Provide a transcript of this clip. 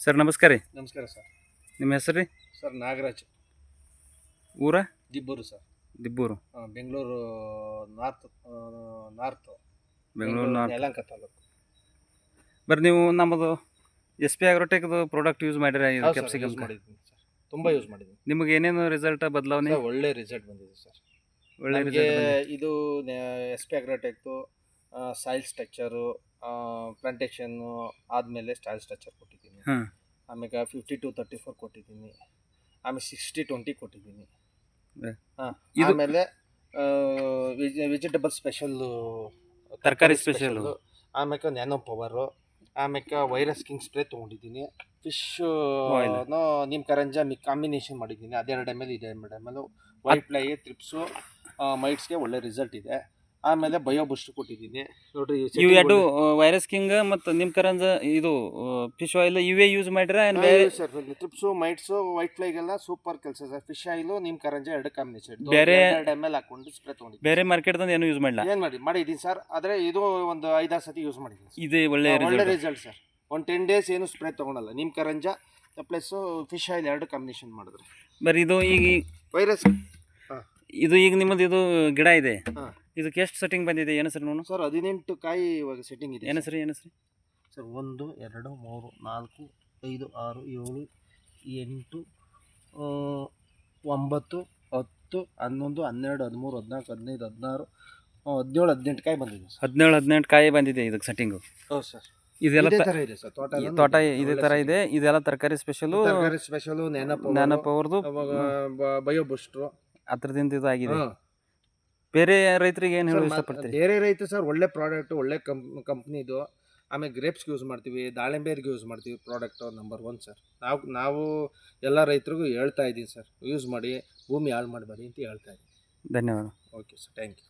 Sir ನಮಸ್ಕಾರ ರೀ. ನಮಸ್ಕಾರ ಸರ್. ನಿಮ್ಮ ಹೆಸರು ರೀ? ಸರ್ ನಾಗರಾಜ್. ಊರ? Dibbur sir. Dibbur. Bengaluru north. Bengaluru north. Yelahanka taluk. ಬರ್ರಿ ನೀವು ನಮ್ಮದು SP Agrotechದು ಪ್ರಾಡಕ್ಟ್ ಯೂಸ್ ಮಾಡಿರ ಇದು ಯೂಸ್ ಕ್ಯಾಪ್ಸಿಕಮ್ ಮಾಡಿದ್ದೀನಿ ಸರ್. ತುಂಬ ಯೂಸ್ ಮಾಡಿದ್ದೀನಿ. ನಿಮಗೆ ಏನೇನು ರಿಸಲ್ಟ್ ಬದಲಾವಣೆ? ಸರ್ ಒಳ್ಳೆ ರಿಸಲ್ಟ್ ಬಂದಿದೆ ಸರ್. ಒಳ್ಳೆ ನಮಗೆ ರಿಸಲ್ಟ್ ಇದು SP Agrotechದು ಸಾಯಿಲ್ ಸ್ಟ್ರಕ್ಚರು ಪ್ಲಾಂಟೇಶನ್ನು ಆದಮೇಲೆ ಸಾಯಿಲ್ ಸ್ಟ್ರಕ್ಚರ್ ಕೊಟ್ಟಿದ್ದೀನಿ. ಹಾಂ. ಆಮೇಲೆ 52-34 ಕೊಟ್ಟಿದ್ದೀನಿ. ಆಮೇಲೆ 60-20 ಕೊಟ್ಟಿದ್ದೀನಿ. ಹಾಂ. ಆಮೇಲೆ ವೆಜಿಟೇಬಲ್ ಸ್ಪೆಷಲ್ಲು, ತರಕಾರಿ ಸ್ಪೆಷಲು, ಆಮೇಲೆ ನ್ಯಾನೋ ಪವರು, ಆಮೇಲೆ ವೈರಸ್ ಕಿಂಗ್ ಸ್ಪ್ರೇ ತೊಗೊಂಡಿದ್ದೀನಿ. ಫಿಶ್ ನಿಮ್ಮ ಕರಂಜ ಕಾಂಬಿನೇಷನ್ ಮಾಡಿದ್ದೀನಿ. ಅದೆರಡು ML ಇದೆ. ML ವೈಟ್ ಫ್ಲೈ, ಟ್ರಿಪ್ಸು, ಮೈಟ್ಸ್ಗೆ ಒಳ್ಳೆ ರಿಸಲ್ಟ್ ಇದೆ. ಆಮೇಲೆ ಬಯೋ ಬೂಸ್ಟ್ ಕೊಟ್ಟಿದ್ದೀನಿ ನೋಡ್ರಿ. ಇವು ಎರಡು ವೈರಸ್ ಕಿಂಗ್ ಮತ್ತು ನಿಮ್ಮ ಕರಂಜ ಇದು ಫಿಶ್ ಆಯಿಲ್ ಇವೇ ಯೂಸ್ ಮಾಡಿರ? ಸರ್ ಟ್ರಿಪ್ಸು, ಮೈಟ್ಸು, ವೈಟ್ ಫ್ಲೈಗೆಲ್ಲ ಸೂಪರ್ ಕೆಲಸ ಸರ್. ಫಿಶ್ ಆಯಿಲು, ನಿಮ್ಮ ಕರಂಜ ಎರಡು ಕಾಂಬಿನೇಷನ್ ಬೇರೆ 2 ML ಹಾಕೊಂಡು ಸ್ಪ್ರೇ ತೊಗೊಂಡಿದ್ದೀನಿ. ಬೇರೆ ಮಾರ್ಕೆಟ್ದಂದು ಏನು ಯೂಸ್ ಮಾಡಲ್ಲ? ಏನು ಮಾಡಿದ್ದೀನಿ ಸರ್. ಆದರೆ ಇದು ಒಂದು 5-6 ಸತಿ ಯೂಸ್ ಮಾಡಿದ್ದೀನಿ. ಇದು ಒಳ್ಳೆ ರಿಸಲ್ಟ್ ಸರ್. ಒಂದು 10 ಡೇಸ್ ಏನು ಸ್ಪ್ರೇ ತೊಗೊಳಲ್ಲ. ನಿಮ್ಮ ಕರಂಜ ಪ್ಲಸ್ಸು ಫಿಶ್ ಆಯಿಲ್ ಎರಡು ಕಾಂಬಿನೇಷನ್ ಮಾಡಿದ್ರೆ ಬರೀ ಇದು ಈಗ ವೈರಸ್. ಇದು ಈಗ ನಿಮ್ಮದು ಇದು ಗಿಡ ಇದೆ, ಹಾಂ. ಇದಕ್ಕೆ ಎಷ್ಟು ಸೆಟ್ಟಿಂಗ್ ಬಂದಿದೆ? ಏನು ಸರ್ ನೋಡು ಸರ್ 18 ಕಾಯಿ ಇವಾಗ ಸೆಟ್ಟಿಂಗ್ ಇದೆ. ಏನು ಸರ್? ಸರ್ 1 2 3 4 5 6 7 8 9 10 11 12 13 14 15 16 17 18 ಕಾಯಿ ಬಂದಿದೆ ಸರ್. 17-18 ಕಾಯಿ ಬಂದಿದೆ ಇದಕ್ಕೆ ಸೆಟ್ಟಿಂಗು. ಹೌದು ಸರ್. ಇದೆಲ್ಲ ಇದೇ ಥರ ಇದೆ ಸರ್. ತೋಟ ಇದೇ ಥರ ಇದೆ. ಇದೆಲ್ಲ ತರಕಾರಿ ಸ್ಪೆಷಲು, ಸ್ಪೆಷಲು, ನ್ಯಾನೋ ಪವರ್ದು, ಬಯೋ ಬೂಸ್ಟ್ರು ಅದ್ರದಿಂದ ಇದಾಗಿದೆ. ಬೇರೆ ರೈತರಿಗೆ ಏನು ಹೇಳೋ ಇಷ್ಟಪಡ್ತೀರಿ? ಬೇರೆ ರೈತ ಸರ್ ಒಳ್ಳೆ ಪ್ರಾಡಕ್ಟು, ಒಳ್ಳೆ ಕಂಪ್ನಿದು. ಆಮೇಲೆ ಗ್ರೇಪ್ಸ್ಗೆ ಯೂಸ್ ಮಾಡ್ತೀವಿ, ದಾಳಿಂಬೆಗೆ ಯೂಸ್ ಮಾಡ್ತೀವಿ. Product number 1 sir. ನಾವು ಎಲ್ಲ ರೈತರಿಗೂ ಹೇಳ್ತಾ ಇದ್ದೀನಿ ಸರ್, ಯೂಸ್ ಮಾಡಿ, ಭೂಮಿ ಹಾಳು ಮಾಡಬೇಡಿ ಅಂತ ಹೇಳ್ತಾ ಇದ್ದೀನಿ. ಧನ್ಯವಾದ. Okay sir, thank you.